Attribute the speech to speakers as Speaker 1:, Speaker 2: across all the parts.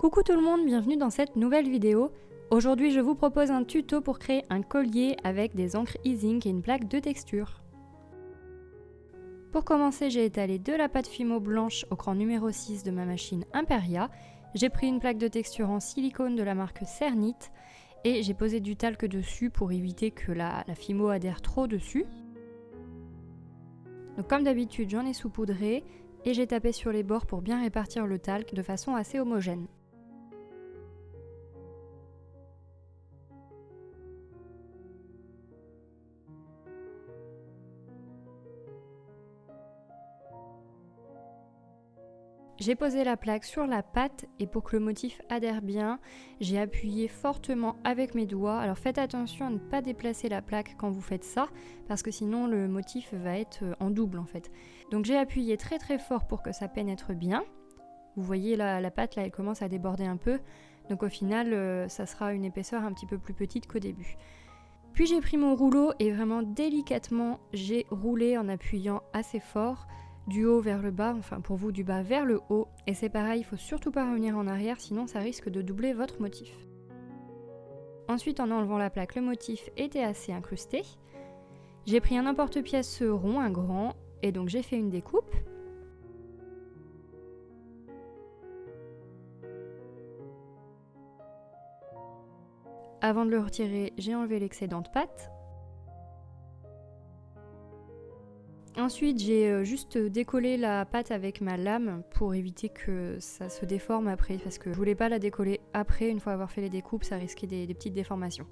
Speaker 1: Coucou tout le monde, bienvenue dans cette nouvelle vidéo. Aujourd'hui je vous propose un tuto pour créer un collier avec des encres e-zinc et une plaque de texture. Pour commencer, j'ai étalé de la pâte Fimo blanche au cran numéro 6 de ma machine Imperia. J'ai pris une plaque de texture en silicone de la marque Cernit et j'ai posé du talc dessus pour éviter que la Fimo adhère trop dessus. Donc comme d'habitude, j'en ai saupoudré et j'ai tapé sur les bords pour bien répartir le talc de façon assez homogène. J'ai posé la plaque sur la pâte et pour que le motif adhère bien, j'ai appuyé fortement avec mes doigts. Alors faites attention à ne pas déplacer la plaque quand vous faites ça, parce que sinon le motif va être en double en fait. Donc j'ai appuyé très très fort pour que ça pénètre bien. Vous voyez la pâte là, elle commence à déborder un peu. Donc au final, ça sera une épaisseur un petit peu plus petite qu'au début. Puis j'ai pris mon rouleau et vraiment délicatement, j'ai roulé en appuyant assez fort. Du haut vers le bas, enfin pour vous du bas vers le haut, et c'est pareil, il faut surtout pas revenir en arrière sinon ça risque de doubler votre motif. Ensuite en enlevant la plaque, le motif était assez incrusté. J'ai pris un emporte-pièce rond, un grand, et donc j'ai fait une découpe. Avant de le retirer, j'ai enlevé l'excédent de pâte. Ensuite, j'ai juste décollé la pâte avec ma lame pour éviter que ça se déforme après, parce que je voulais pas la décoller après, une fois avoir fait les découpes, ça risquait des petites déformations.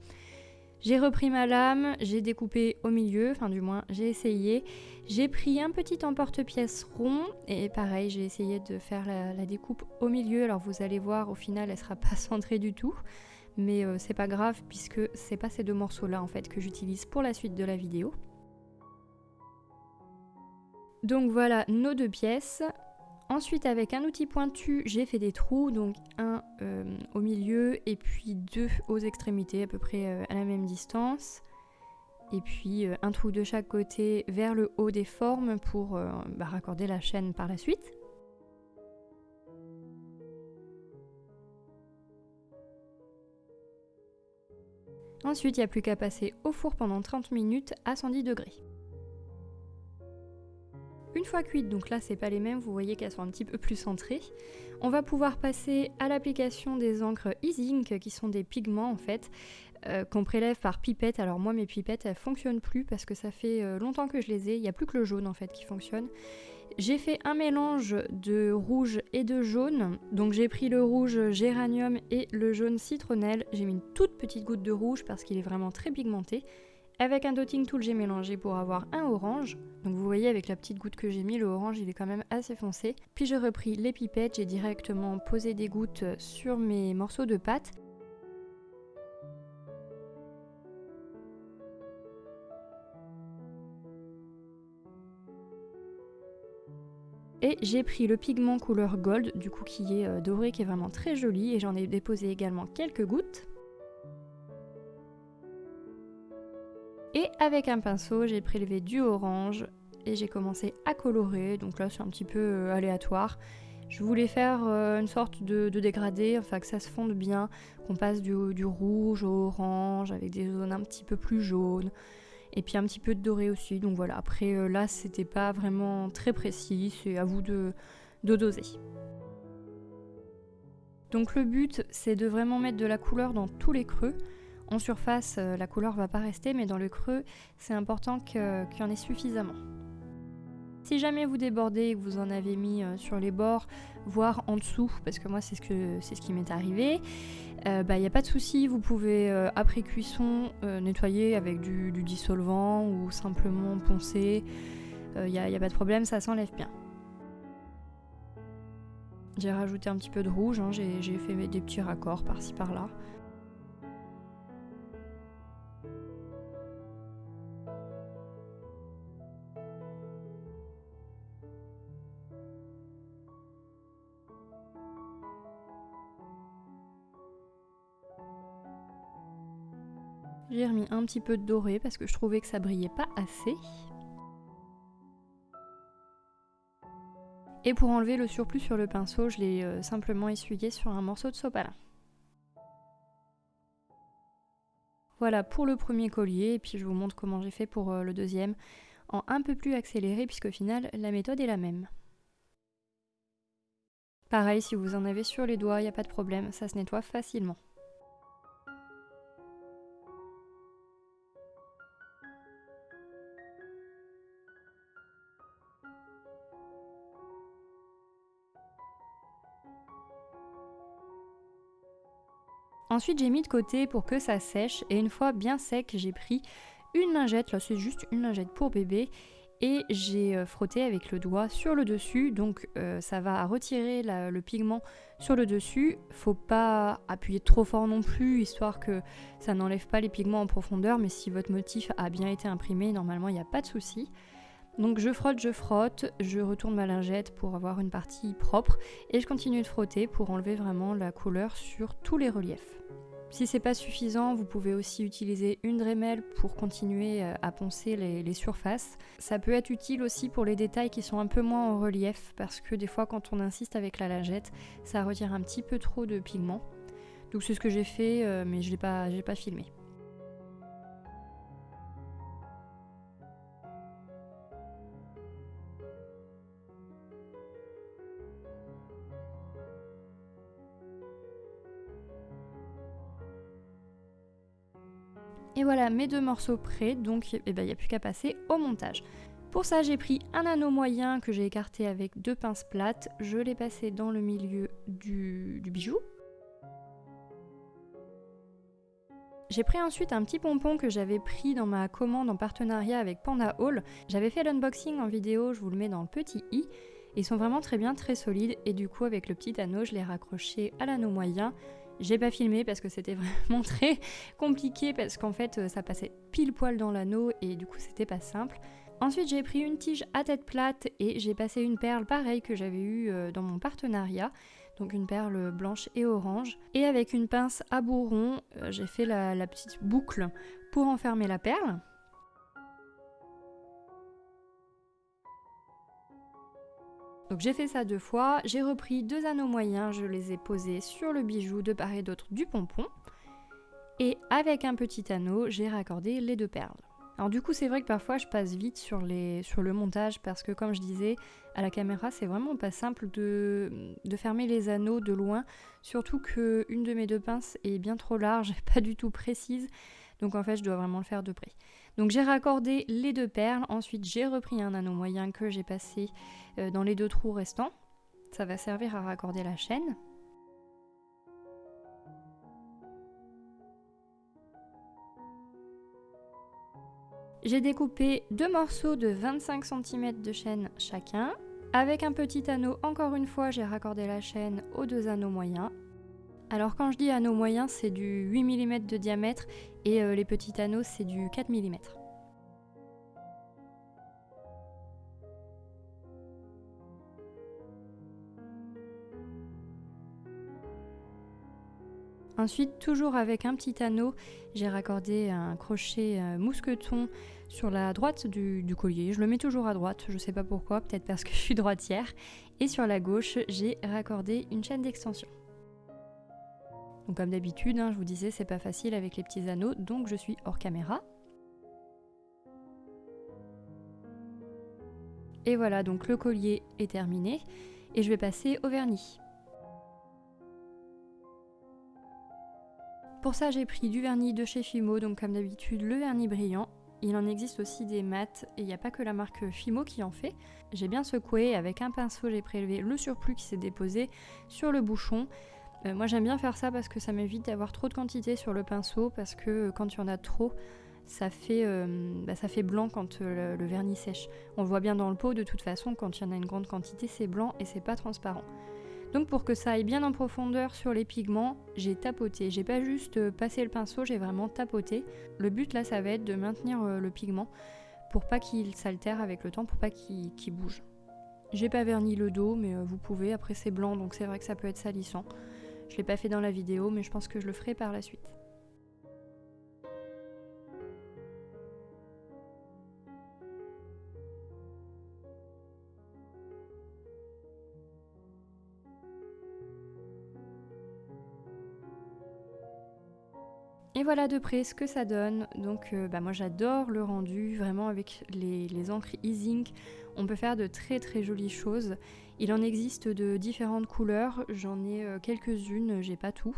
Speaker 1: J'ai repris ma lame, j'ai découpé au milieu, enfin du moins j'ai essayé. J'ai pris un petit emporte-pièce rond et pareil, j'ai essayé de faire la découpe au milieu. Alors vous allez voir, au final, elle sera pas centrée du tout, mais c'est pas grave puisque c'est pas ces deux morceaux-là en fait que j'utilise pour la suite de la vidéo. Donc voilà nos deux pièces. Ensuite avec un outil pointu j'ai fait des trous, donc un au milieu et puis deux aux extrémités à peu près à la même distance. Et puis un trou de chaque côté vers le haut des formes pour raccorder la chaîne par la suite. Ensuite il n'y a plus qu'à passer au four pendant 30 minutes à 110 degrés. Une fois cuites, donc là c'est pas les mêmes, vous voyez qu'elles sont un petit peu plus centrées, on va pouvoir passer à l'application des encres e-zinc qui sont des pigments en fait qu'on prélève par pipette. Alors moi mes pipettes elles fonctionnent plus parce que ça fait longtemps que je les ai, il n'y a plus que le jaune en fait qui fonctionne. J'ai fait un mélange de rouge et de jaune, donc j'ai pris le rouge géranium et le jaune citronnelle, j'ai mis une toute petite goutte de rouge parce qu'il est vraiment très pigmenté. Avec un dotting tool, j'ai mélangé pour avoir un orange. Donc vous voyez avec la petite goutte que j'ai mis, le orange il est quand même assez foncé. Puis j'ai repris les pipettes, j'ai directement posé des gouttes sur mes morceaux de pâte. Et j'ai pris le pigment couleur gold, du coup qui est doré, qui est vraiment très joli. Et j'en ai déposé également quelques gouttes. Et avec un pinceau, j'ai prélevé du orange et j'ai commencé à colorer. Donc là, c'est un petit peu aléatoire. Je voulais faire une sorte de dégradé, enfin que ça se fonde bien, qu'on passe du rouge au orange avec des zones un petit peu plus jaunes. Et puis un petit peu de doré aussi. Donc voilà, après là, c'était pas vraiment très précis. C'est à vous de doser. Donc le but, c'est de vraiment mettre de la couleur dans tous les creux. En surface, la couleur va pas rester, mais dans le creux, c'est important qu'il y en ait suffisamment. Si jamais vous débordez et que vous en avez mis sur les bords, voire en dessous, parce que moi c'est ce qui m'est arrivé, il n'y a pas de souci, vous pouvez après cuisson nettoyer avec du dissolvant ou simplement poncer, il n'y a pas de problème, ça s'enlève bien. J'ai rajouté un petit peu de rouge, hein, j'ai fait des petits raccords par-ci par-là. J'ai remis un petit peu de doré parce que je trouvais que ça brillait pas assez. Et pour enlever le surplus sur le pinceau, je l'ai simplement essuyé sur un morceau de sopalin. Voilà pour le premier collier, et puis je vous montre comment j'ai fait pour le deuxième, en un peu plus accéléré puisqu'au final la méthode est la même. Pareil, si vous en avez sur les doigts, il n'y a pas de problème, ça se nettoie facilement. Ensuite, j'ai mis de côté pour que ça sèche, et une fois bien sec, j'ai pris une lingette, là c'est juste une lingette pour bébé, et j'ai frotté avec le doigt sur le dessus, donc ça va retirer le pigment sur le dessus. Faut pas appuyer trop fort non plus, histoire que ça n'enlève pas les pigments en profondeur, mais si votre motif a bien été imprimé, normalement il n'y a pas de souci. Donc je frotte, je retourne ma lingette pour avoir une partie propre, et je continue de frotter pour enlever vraiment la couleur sur tous les reliefs. Si c'est pas suffisant, vous pouvez aussi utiliser une Dremel pour continuer à poncer les surfaces. Ça peut être utile aussi pour les détails qui sont un peu moins en relief, parce que des fois quand on insiste avec la lingette, ça retire un petit peu trop de pigment. Donc c'est ce que j'ai fait, mais je l'ai pas filmé. Et voilà mes deux morceaux prêts, donc il n'y a plus qu'à passer au montage. Pour ça, j'ai pris un anneau moyen que j'ai écarté avec deux pinces plates, je l'ai passé dans le milieu du bijou. J'ai pris ensuite un petit pompon que j'avais pris dans ma commande en partenariat avec Panda Hall. J'avais fait l'unboxing en vidéo, je vous le mets dans le petit i. Ils sont vraiment très bien, très solides, et du coup avec le petit anneau, je l'ai raccroché à l'anneau moyen. J'ai pas filmé parce que c'était vraiment très compliqué, parce qu'en fait ça passait pile poil dans l'anneau et du coup c'était pas simple. Ensuite j'ai pris une tige à tête plate et j'ai passé une perle pareille que j'avais eue dans mon partenariat, donc une perle blanche et orange. Et avec une pince à bourron, j'ai fait la petite boucle pour enfermer la perle. Donc j'ai fait ça 2 fois, j'ai repris 2 anneaux moyens, je les ai posés sur le bijou de part et d'autre du pompon. Et avec un petit anneau, j'ai raccordé les 2 perles. Alors du coup c'est vrai que parfois je passe vite sur le montage, parce que comme je disais, à la caméra c'est vraiment pas simple de fermer les anneaux de loin, surtout qu'une de mes 2 pinces est bien trop large, pas du tout précise, donc en fait je dois vraiment le faire de près. Donc j'ai raccordé les 2 perles, ensuite j'ai repris un anneau moyen que j'ai passé dans les 2 trous restants, ça va servir à raccorder la chaîne. J'ai découpé 2 morceaux de 25 cm de chaîne chacun. Avec un petit anneau, encore une fois, j'ai raccordé la chaîne aux 2 anneaux moyens. Alors quand je dis anneau moyen, c'est du 8 mm de diamètre, et les petits anneaux, c'est du 4 mm. Ensuite, toujours avec un petit anneau, j'ai raccordé un crochet mousqueton sur la droite du collier. Je le mets toujours à droite, je sais pas pourquoi, peut-être parce que je suis droitière. Et sur la gauche, j'ai raccordé une chaîne d'extension. Donc comme d'habitude, je vous disais, c'est pas facile avec les petits anneaux, donc je suis hors caméra. Et voilà, donc le collier est terminé, et je vais passer au vernis. Pour ça, j'ai pris du vernis de chez Fimo, donc comme d'habitude, le vernis brillant. Il en existe aussi des mats, et il n'y a pas que la marque Fimo qui en fait. J'ai bien secoué, avec un pinceau, j'ai prélevé le surplus qui s'est déposé sur le bouchon. Moi j'aime bien faire ça parce que ça m'évite d'avoir trop de quantité sur le pinceau, parce que quand il y en a trop, ça fait blanc quand le vernis sèche. On le voit bien dans le pot de toute façon, quand il y en a une grande quantité, c'est blanc et c'est pas transparent. Donc pour que ça aille bien en profondeur sur les pigments, j'ai tapoté. J'ai pas juste passé le pinceau, j'ai vraiment tapoté. Le but là, ça va être de maintenir le pigment pour pas qu'il s'altère avec le temps, pour pas qu'il bouge. J'ai pas verni le dos, mais vous pouvez. Après c'est blanc, donc c'est vrai que ça peut être salissant. Je l'ai pas fait dans la vidéo, mais je pense que je le ferai par la suite. Et voilà de près ce que ça donne. Donc moi j'adore le rendu, vraiment avec les encres e-ink, on peut faire de très très jolies choses. Il en existe de différentes couleurs, j'en ai quelques-unes, j'ai pas tout.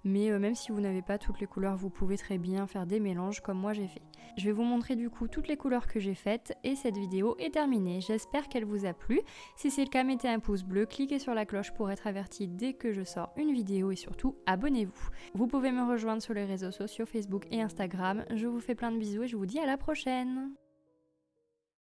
Speaker 1: Mais même si vous n'avez pas toutes les couleurs, vous pouvez très bien faire des mélanges comme moi j'ai fait. Je vais vous montrer du coup toutes les couleurs que j'ai faites et cette vidéo est terminée. J'espère qu'elle vous a plu. Si c'est le cas, mettez un pouce bleu, cliquez sur la cloche pour être averti dès que je sors une vidéo et surtout abonnez-vous. Vous pouvez me rejoindre sur les réseaux sociaux Facebook et Instagram. Je vous fais plein de bisous et je vous dis à la prochaine.